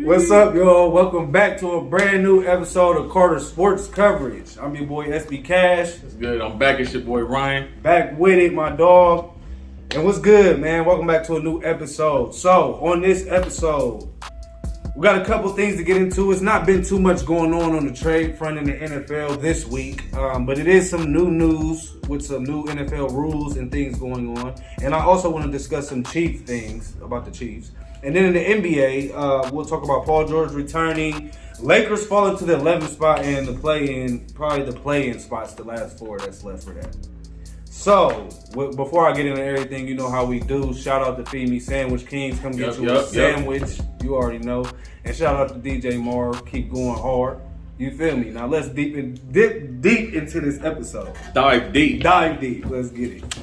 What's up, y'all? Welcome back to a brand new episode of Carter Sports Coverage. I'm your boy SB Cash. That's good. I'm back. It's your boy Ryan. Back with it, my dog. And what's good, man? Welcome back to a new episode. So, on this episode, we got a couple things to get into. It's not been too much going on the trade front in the NFL this week, but it is some new news with some new NFL rules and things going on. And I also want to discuss some Chief things about the Chiefs. And then in the NBA, we'll talk about Paul George returning. Lakers falling to the 11th spot and the play-in spots, the last four that's left for that. So, before I get into everything, you know how we do. Shout out to Feed Me Sandwich Kings. Come get you a sandwich. You already know. And shout out to DJ Marv. Keep going hard. You feel me? Now let's dip deep into this episode. Dive deep. Let's get it.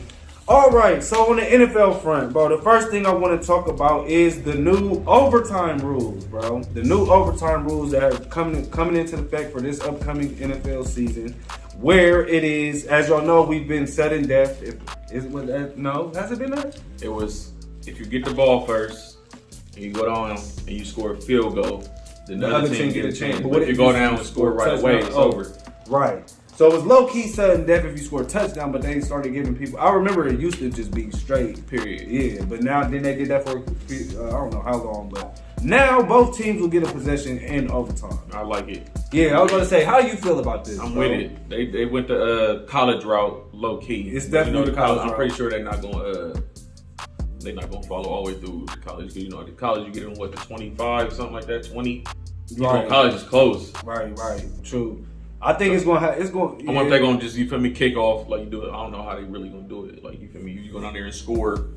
All right. So on the NFL front, bro, the first thing I want to talk about is the new overtime rules, bro. The new overtime rules that are coming into effect for this upcoming NFL season. Where it is, as y'all know, we've been sudden death. No, has it been that? It was if you get the ball first and you go down and you score a field goal, then the other team get a chance. But if you go down and score right away, it's over. Right. So it was low-key sudden death if you score a touchdown, but they started giving people... I remember it used to just be straight, period. Yeah, but now then they did that for, I don't know how long, but now both teams will get a possession in overtime. I like it. Yeah, I was going to say, how you feel about this? I'm with it. They went the college route low-key. It's definitely the college route. I'm pretty sure they're not going to follow all the way through the college. You know, the college, you get in, the 25, something like that, 20? Right. College is close. Right, true. I think it's going. I wonder if they're going to just, you feel me, kick off like you do it. I don't know how they really going to do it. Like, you feel me, you go down there and score.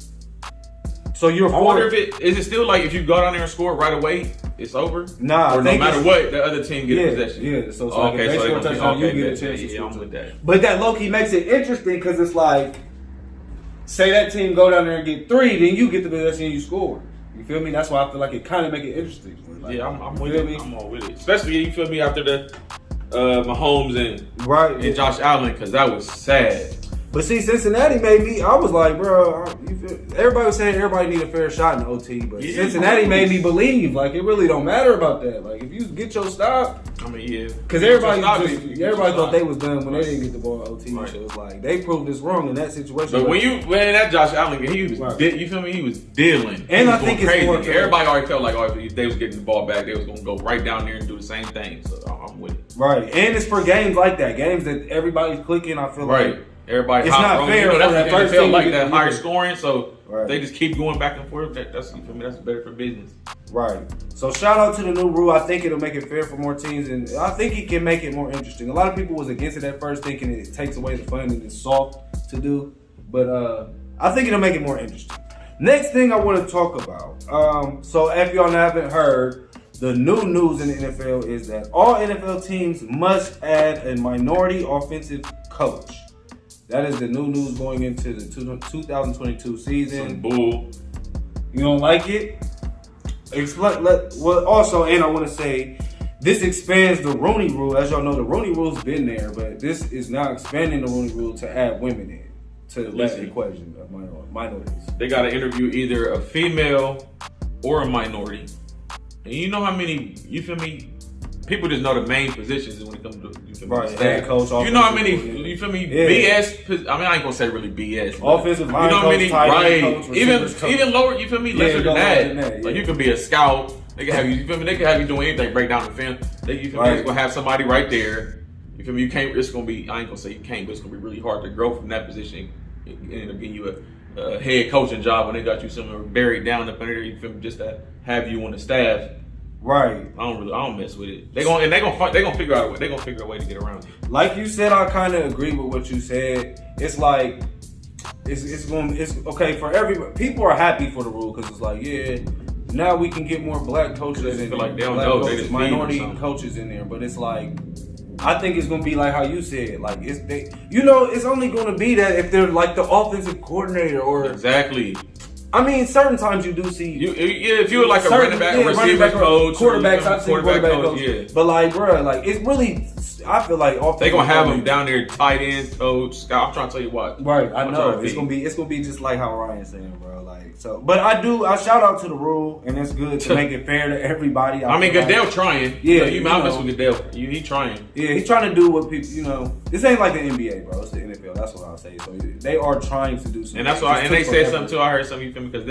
So I wonder if is it still like if you go down there and score right away, it's over? Nah, or no matter what, the other team gets possession. Yeah, so like if they score a touchdown, you get a chance to score. I'm with that. But that low-key makes it interesting because it's like, say that team go down there and get 3, then you get the possession and you score. You feel me? That's why I feel like it kind of make it interesting. Like, yeah, I'm with it. I'm all with it. Especially, you feel me, after the Mahomes and Josh Allen, because that was sad. But see, Cincinnati made me. I was like, bro. Everybody was saying everybody need a fair shot in OT, but Cincinnati made me believe like it really don't matter about that. Like if you get your stop, I mean, yeah, because everybody thought they was done when they didn't get the ball in OT. Right. So it was like they proved us wrong in that situation. But when that Josh Allen, he was you feel me? He was dealing, and he I think crazy. It's Everybody already felt like if they was getting the ball back, they was gonna go right down there and do the same thing. So I'm with it. Right, and it's for games like that, games that everybody's clicking. I feel like. Everybody it's not fair. That's that first thing like that higher it. scoring, so they just keep going back and forth. That's you feel me. That's better for business. Right. So shout out to the new rule. I think it'll make it fair for more teams, and I think it can make it more interesting. A lot of people was against it at first, thinking it takes away the fun and it's soft to do, but I think it'll make it more interesting. Next thing I want to talk about. So if y'all haven't heard, the new news in the NFL is that all NFL teams must add a minority offensive coach. That is the new news going into the 2022 season. Some bull. You don't like it? Also, and I want to say, this expands the Rooney Rule. As y'all know, the Rooney Rule's been there, but this is now expanding the Rooney Rule to add women in to that equation of minorities. They got to interview either a female or a minority. And you know how many, you feel me? People just know the main positions when it comes to head coach. You know how many you feel me? Yeah. BS. I mean, I ain't gonna say really BS. Offensive line coach, coach, even lower. You feel me? Lesser than that. Like yeah. You could be a scout. They can have you. You feel me? They can have you doing anything. Break down the film. You feel me? It's gonna have somebody right there. You feel me? You can't. It's gonna be. I ain't gonna say you can't, but it's gonna be really hard to grow from that position and end up getting you a head coaching job when they got you somewhere buried down up under there. You feel me? Just to have you on the staff. Right. I don't mess with it. They gonna figure out a way. They gonna figure a way to get around it. Like you said, I kind of agree with what you said. It's like it's okay for everybody. People are happy for the rule because it's like, yeah, now we can get more black coaches and like they don't know, they just minority coaches in there. But it's like, I think it's gonna be like how you said. Like it's only gonna be that if they're like the offensive coordinator or exactly. I mean, certain times you do see if you were like a running back, receiver coach, quarterbacks. I've seen quarterback coach. Yeah. But like, bro, like it's really. I feel like they gonna have them down there, tight end coach. I'm trying to tell you what. Right, I know it's gonna be just like how Ryan's saying, bro. like so. But I shout out to the rule, and it's good to make it fair to everybody. I mean, Goodell trying. Yeah, you mess with Goodell. He trying. Yeah, he's trying to do what people, this ain't like the NBA, bro. It's the NFL. That's what I'll say. So they are trying to do something. And that's why. And they said something too. I heard something. You feel me? Because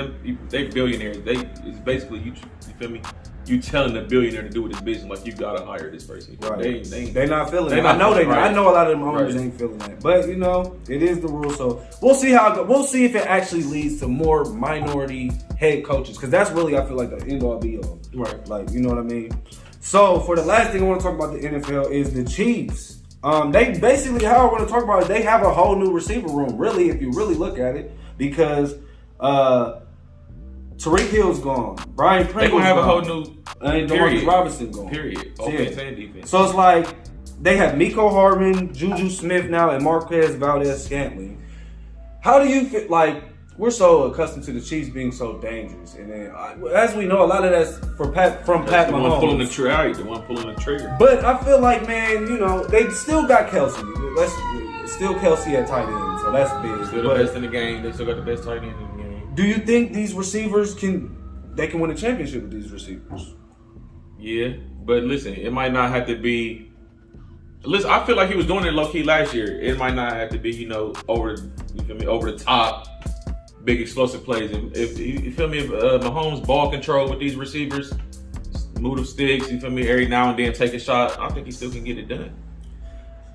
they billionaires. It's basically you feel me? You telling the billionaire to do with his business like you gotta hire this person. Right. They not feeling it. I know they. Right. I know a lot of them owners ain't feeling that. But it is the rule. So we'll see how it goes. We'll see if it actually leads to more minority head coaches, because that's really, I feel like, the end all be all. Right. Like, you know what I mean. So for the last thing I want to talk about the NFL is the Chiefs. They basically, how I want to talk about it, they have a whole new receiver room. Really, if you really look at it, because Tariq Hill's gone. Brian Pringle's They're gonna have gone. a whole new and Demarcus Robinson gone. Period. Offense and defense. So it's like they have Mecole Hardman, Juju Smith now, and Marquez Valdes-Scantling. How do you feel? Like, we're so accustomed to the Chiefs being so dangerous, and then as we know, a lot of that's from Pat Mahomes. The one pulling the trigger. But I feel like, man, they still got Kelsey. Still Kelsey at tight end, so that's big. Still the best in the game. They still got the best tight end in the game. Do you think these receivers can win a championship with these receivers? Yeah, but listen, it might not have to be. Listen, I feel like he was doing it low key last year. It might not have to be, over the top, big explosive plays. If you feel me, if Mahomes ball control with these receivers, move them sticks, you feel me, every now and then take a shot, I think he still can get it done.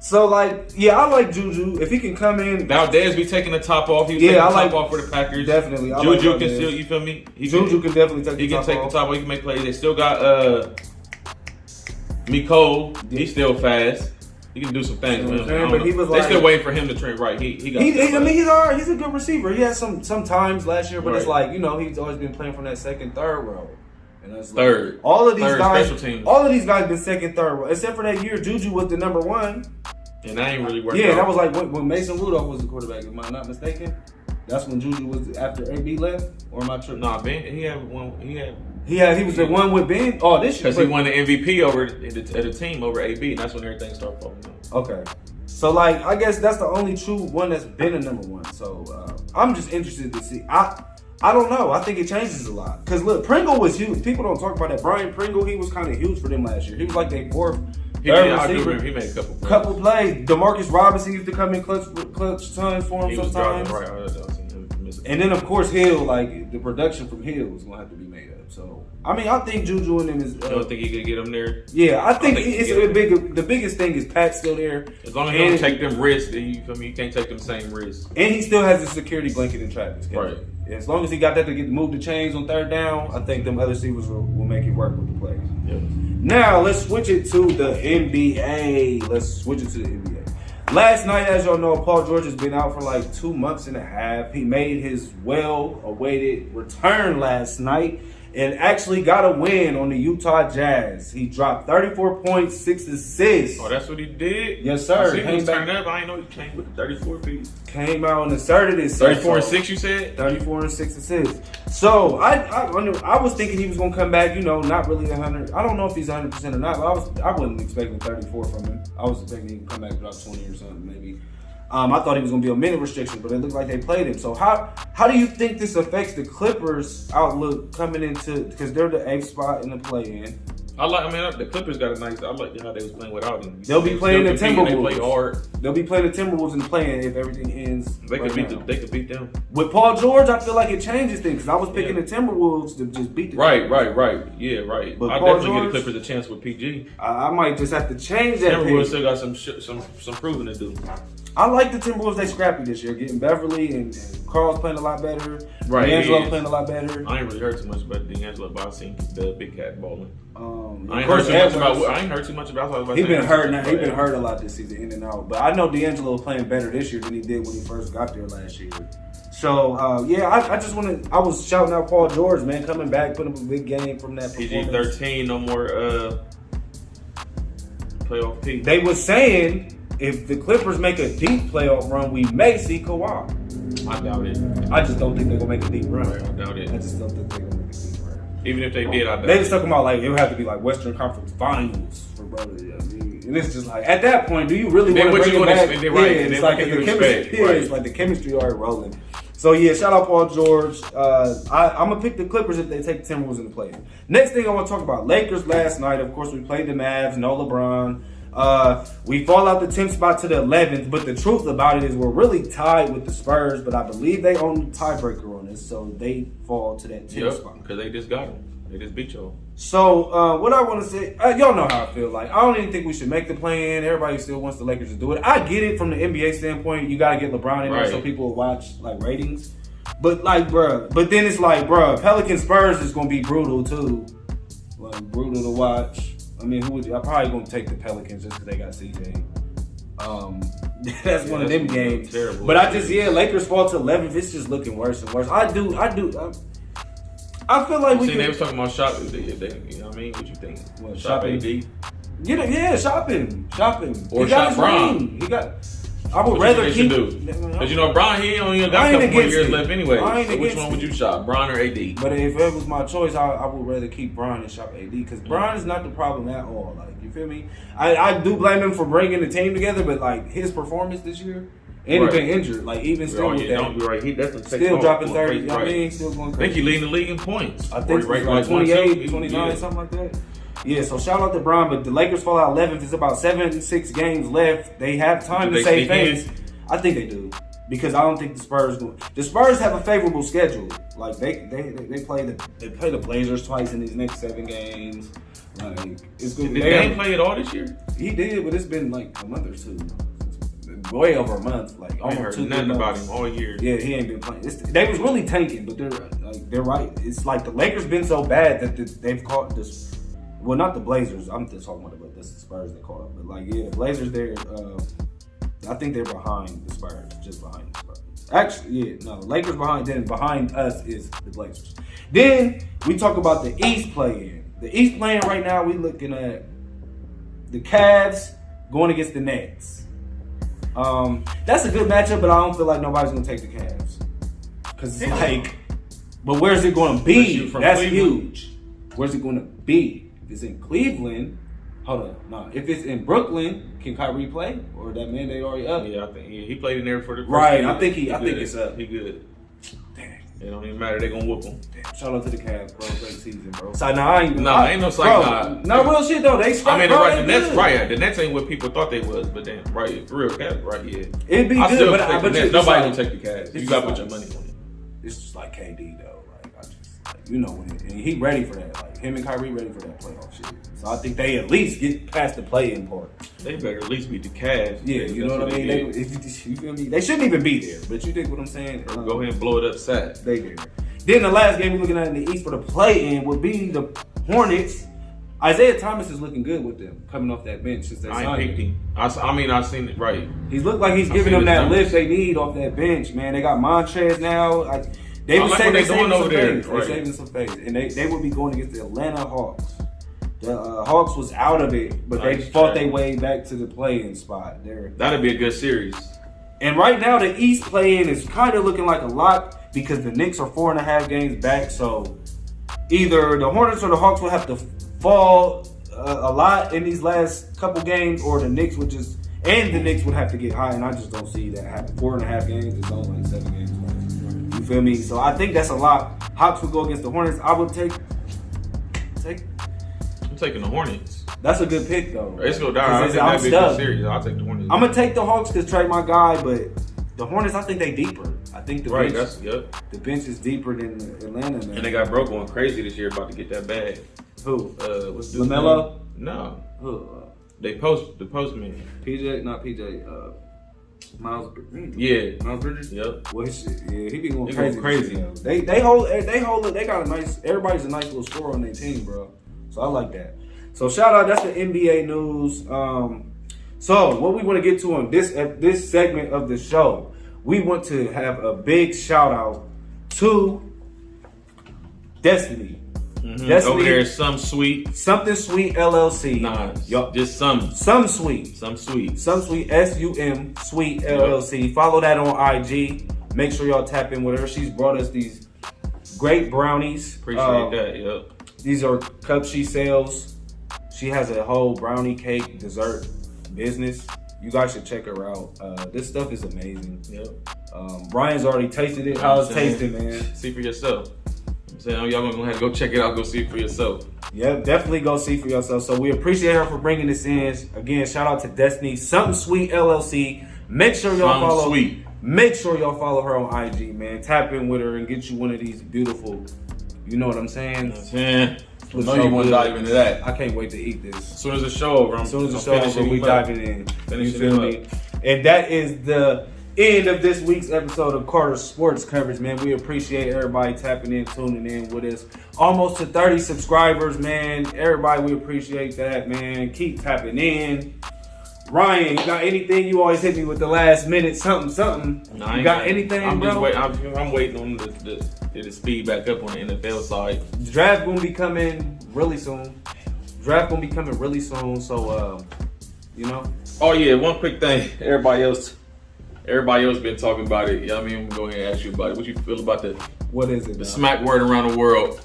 So, like, yeah, I like Juju. If he can come in. Valdez be taking the top off. He was taking the top off for the Packers. Definitely. Juju can still, you feel me? Juju can definitely take the top off. He can take the top off. He can make plays. They still got Mecole. He's still fast. He can do some things. But he was they still waiting for him to trend right. He's all right. He's a good receiver. He had some times last year, but it's like, he's always been playing from that second, third row. And that's third. Like, all of these guys been second, third row. Except for that year, Juju was the number one. And that ain't really working. Yeah, that was like when Mason Rudolph was the quarterback. Am I not mistaken? That's when Juju was after AB left, or am I tripping? Nah, Ben. He had one. He was the one with Ben. Oh, this year because he won the MVP over at a team over AB, and that's when everything started falling out. Okay, so like I guess that's the only true one that's been a number one. So I'm just interested to see. I don't know. I think it changes a lot. Because look, Pringle was huge. People don't talk about that. Brian Pringle, he was kind of huge for them last year. He was like their fourth. He made a couple plays. Demarcus Robinson used to come in clutch tons for him sometimes. And then, of course, Hill, like, the production from Hill is going to have to be made up. So, I mean, I think Juju and them is... you don't think he can get him there? Yeah, I think the biggest thing is Pat's still there. As long as he don't take them risks, you feel me? You can't take them same risks. And he still has the security blanket in Travis. Right. As long as he got that to move the chains on third down, I think them other receivers will make it work with the plays. Yeah. Now, let's switch it to the NBA. Last night, as y'all know, Paul George has been out for like 2 months and a half. He made his well-awaited return last night and actually got a win on the Utah Jazz. He dropped 34 points, 6 assists. Oh, that's what he did? Yes, sir. He was turning up. I didn't know he came with the 34 piece. Came out and asserted his 34 and 6, you said? 34 and 6 assists. So, I was thinking he was going to come back, not really 100. I don't know if he's 100% or not, but I wasn't expecting 34 from him. I was expecting he would come back and drop 20 or something, maybe. I thought he was going to be a minute restriction, but it looked like they played him. So how do you think this affects the Clippers' outlook coming into, because they're the 8th spot in the play-in? The Clippers got a nice. I like how they was playing without him. They'll be playing the Timberwolves. They play hard. They'll be playing the Timberwolves in the play-in if everything ends. They could beat them. With Paul George, I feel like it changes things because I was picking the Timberwolves to just beat the Timberwolves. Right. Yeah, right. But I Paul definitely George, give the Clippers a chance with PG. I might just have to change that. Timberwolves still got some proving to do. I like the Timberwolves. They scrappy this year, getting Beverly and Carl's playing a lot better. Right, D'Angelo playing a lot better. I ain't really heard too much about D'Angelo, but I've seen the Big Cat balling. I ain't heard too much about. He's been hurt now. He's been hurt a lot this season, in and out. But I know D'Angelo is playing better this year than he did when he first got there last year. So I just want to. I was shouting out Paul George, man, coming back, putting up a big game from that. PG-13, no more playoff P. They was saying if the Clippers make a deep playoff run, we may see Kawhi. I doubt it. I just don't think they're gonna make a deep run. I doubt it. I just don't think they're gonna make a deep run. Even if they did, I doubt they just talking about like it would have to be like Western Conference Finals for brother. And it's just like at that point, do you really want to bring it back? It's like the chemistry. It's like the chemistry already rolling. So yeah, shout out Paul George. I'm gonna pick the Clippers if they take the Timberwolves in the play. Next thing I want to talk about, Lakers last night. Of course, we played the Mavs. No LeBron. We fall out the 10th spot to the 11th. But the truth about it is we're really tied with the Spurs. But I believe they own the tiebreaker on this, so they fall to that 10th spot because they just got them. They just beat y'all. So what I want to say, y'all know how I feel. Like I don't even think we should make the play-in. Everybody still wants the Lakers to do it. I get it from the NBA standpoint. You got to get LeBron in there so people will watch like ratings. But like, bruh. But then it's like, bruh. Pelicans Spurs is gonna be brutal too. Like brutal to watch. I mean, I'm probably gonna take the Pelicans just because they got CJ. That's one of them games. Terrible. But Lakers fall to 11th. It's just looking worse and worse. I feel like they was talking about shopping. You know what I mean? What you think? What, shopping? AD? Shopping. Or he got shop Bron. He got. I would rather keep. Because you know Bron, he only got a couple more years left anyway. So which one would you shop, Bron or AD? But if it was my choice, I would rather keep Bron and shop AD because Bron is not the problem at all. Like you feel me? I do blame him for bringing the team together, but like his performance this year. And he's been injured. Like, even still with that. He definitely still dropping 30. You know what I mean? Still going crazy. I think he's leading the league in points. I think he's like 28, 29, something like that. Yeah, so shout out to Bron. But the Lakers fall out 11th. It's about 7-6 games left. They have time to save face. I think they do. Because I don't think the Spurs do. The Spurs have a favorable schedule. Like, they play the Blazers twice in these next 7 games. Like, it's good. Did Dame play it all this year? He did, but it's been like a month or two. Way over a month, like almost 2 nothing months. about him all year. Yeah, he ain't been playing. They was really tanking, but they're right. It's like the Lakers been so bad that they've caught this. Well, not the Blazers. I'm just talking about the Spurs they caught up. But like, yeah, the Blazers. I think they're behind the Spurs, just behind the Spurs. Actually, yeah, no, the Lakers behind. Then behind us is the Blazers. Then we talk about the East play-in. The East play-in right now, we looking at the Cavs going against the Nets. That's a good matchup, but I don't feel like nobody's gonna take the Cavs. Cause it's like, but where's it gonna be? That's huge. Where's it gonna be? If it's in Cleveland, hold on, no. If it's in Brooklyn, can Kyrie play? Or that mandate already up? Yeah, I think he played in there for the first right. year. I think it's up. He good. Damn. It don't even matter. They gonna whoop him. Damn. Shout out to the Cavs, bro. Great season, bro. ain't no psych. No real shit though. They the Nets, right? The Nets ain't what people thought they was, but then right, for real, Cavs, right? Yeah, it'd be good, but nobody gonna take the Cavs. You gotta put your money on it. It's just like KD though. And he ready for that. Like him and Kyrie ready for that playoff shit. So I think they at least get past the play-in part. They better at least beat the Cavs. Yeah, you know what I mean. You feel me? They shouldn't even be there, but you dig what I'm saying? Go ahead and blow it up, sad. They there. Then the last game we're looking at in the East for the play-in would be the Hornets. Isaiah Thomas is looking good with them coming off that bench since they signed him. I've seen it right. He's looked like he's giving them that lift they need off that bench, man. They got Montrez now. They were saving some face, and they would be going against the Atlanta Hawks. The Hawks was out of it, but they fought their way back to the play-in spot. That'd be a good series. And right now, the East play-in is kind of looking like a lock because the Knicks are 4.5 games back. So either the Hornets or the Hawks will have to fall a lot in these last couple games, or the Knicks would have to get high. And I just don't see that happen. 4.5 games is only like 7 games. You feel me? So I think that's a lot. Hawks would go against the Hornets. I would take. I'm taking the Hornets. That's a good pick though. It's gonna die. I think that'd be a good series. I'll take the Hornets. I'm gonna take the Hawks because Trey my guy, but the Hornets, I think they deeper. I think the bench is deeper than Atlanta, man. And they got Bro going crazy this year, about to get that bag. Who? What's LaMelo? No. Who? The postman. Miles Bridges. Yeah. Miles Bridges? Yep. Well, he be going crazy. They got everybody's a nice little scorer on their team, bro. So I like that. So shout out, that's the NBA news. So what we want to get to on this segment of the show, we want to have a big shout out to Destiny. Mm-hmm. Destiny. Over there is Something Sweet LLC. Nah, just Some Sweet. SUM Sweet Sweet LLC. Yep. Follow that on IG. Make sure y'all tap in with her. She's brought us these great brownies. Appreciate that. Yep. These are cups she sells. She has a whole brownie cake dessert business. You guys should check her out. This stuff is amazing. Yep. Brian's already tasted it. How's it tasting, man? See for yourself. I'm saying y'all gonna have to go check it out. Go see it for yourself. Yeah, definitely go see for yourself. So we appreciate her for bringing this in. Again, shout out to Destiny Something Sweet LLC. Make sure y'all follow. Sweet. Make sure y'all follow her on IG, man. Tap in with her and get you one of these beautiful. You know what I'm saying? I know you want to dive into that. I can't wait to eat this. As soon as the show over, we diving in. You feel me? And that is the end of this week's episode of Carter Sports Coverage, man. We appreciate everybody tapping in, tuning in with us. Almost to 30 subscribers, man. Everybody, we appreciate that, man. Keep tapping in. Ryan, you got anything? You always hit me with the last minute something. No, you got anything, I'm bro? I'm waiting on the speed back up on the NFL side. The draft gonna be coming really soon. So, you know. Oh yeah, one quick thing. Everybody else been talking about it. Yeah, I mean, I'm gonna go ahead and ask you about it. What you feel about What is it? the smack word around the world?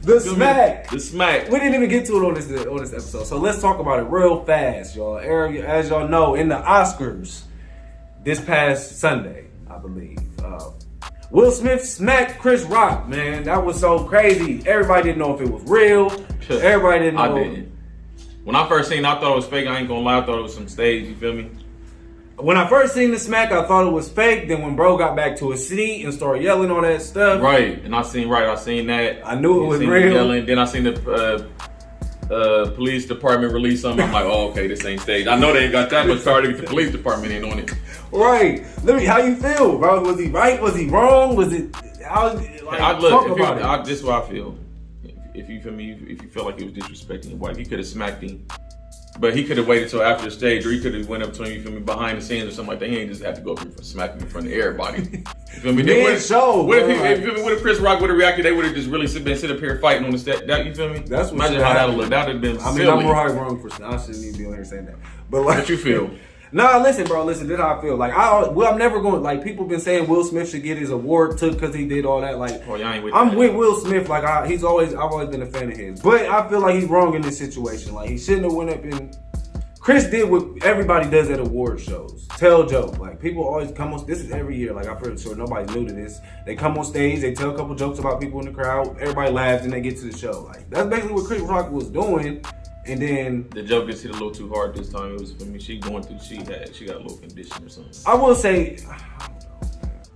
The smack. The smack. We didn't even get to it on this episode, so let's talk about it real fast, y'all. As y'all know, in the Oscars this past Sunday, I believe, Will Smith smacked Chris Rock. Man, that was so crazy. Everybody didn't know if it was real. Everybody didn't know. I didn't. When I first seen it, I thought it was fake. I ain't gonna lie, I thought it was some stage. You feel me? When I first seen the smack, I thought it was fake. Then when bro got back to his seat and started yelling all that stuff, Right, and I seen that. I knew it was seen real. Yelling. Then I seen the police department release something. I'm like, oh, okay, this ain't staged. I know they ain't got that much power to get the police department in on it. Right. How you feel, bro? Was he right? Was he wrong? Was it? Talk about it. This is what I feel. If you feel me, if you feel like he was disrespecting your wife, he could have smacked him. But he could have waited till after the stage, or he could have went up to him, you feel me, behind the scenes or something like that. He ain't just have to go up and smack him in front of everybody. You feel me? What if Chris Rock would have reacted? They would have just really sit up here fighting on the stage. You feel me? That's what. Imagine how that would look. That would have been silly. I'm probably wrong for. I shouldn't even be on here saying that. But like, what you feel? Nah, listen, bro. Listen, this is how I feel. Like, I'm never going. Like, people been saying Will Smith should get his award took because he did all that. Like, I'm with Will Smith. Like, I've always been a fan of his. But I feel like he's wrong in this situation. Like, he shouldn't have went up and. Chris did what everybody does at award shows. Tell jokes. Like, people always come on. This is every year. Like, I'm pretty sure nobody's new to this. They come on stage. They tell a couple jokes about people in the crowd. Everybody laughs and they get to the show. Like, that's basically what Chris Rock was doing. And then the joke just hit a little too hard this time. It was for me. She got a little condition or something. I will say,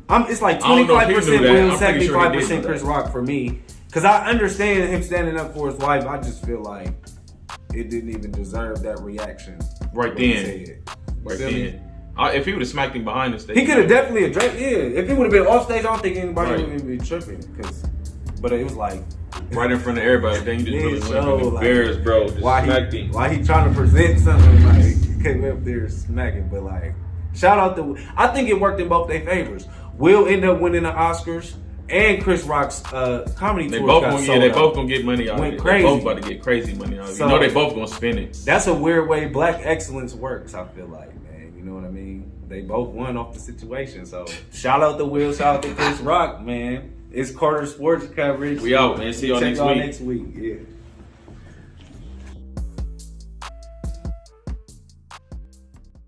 it's like 25% Will, 75% Chris Rock for me. Because I understand him standing up for his wife. I just feel like it didn't even deserve that reaction. Right then. If he would have smacked him behind the stage, he could have definitely addressed. Yeah, if he would have been off stage, I don't think anybody would be tripping. But it was like right in front of everybody. Then you just really went embarrassed, bro. Just smacked him. Why he trying to present something like he came up there smacking? But like, shout out to. I think it worked in both their favors. Will end up winning the Oscars. And Chris Rock's comedy tour they both gonna get money out of it. Crazy. They both about to get crazy money out of it. You know they both gonna spend it. That's a weird way Black excellence works, I feel like, man. You know what I mean? They both won off the situation. So shout out to Will, shout out to Chris Rock, man. It's Carter Sports Coverage. We out, man. See y'all next week. Yeah.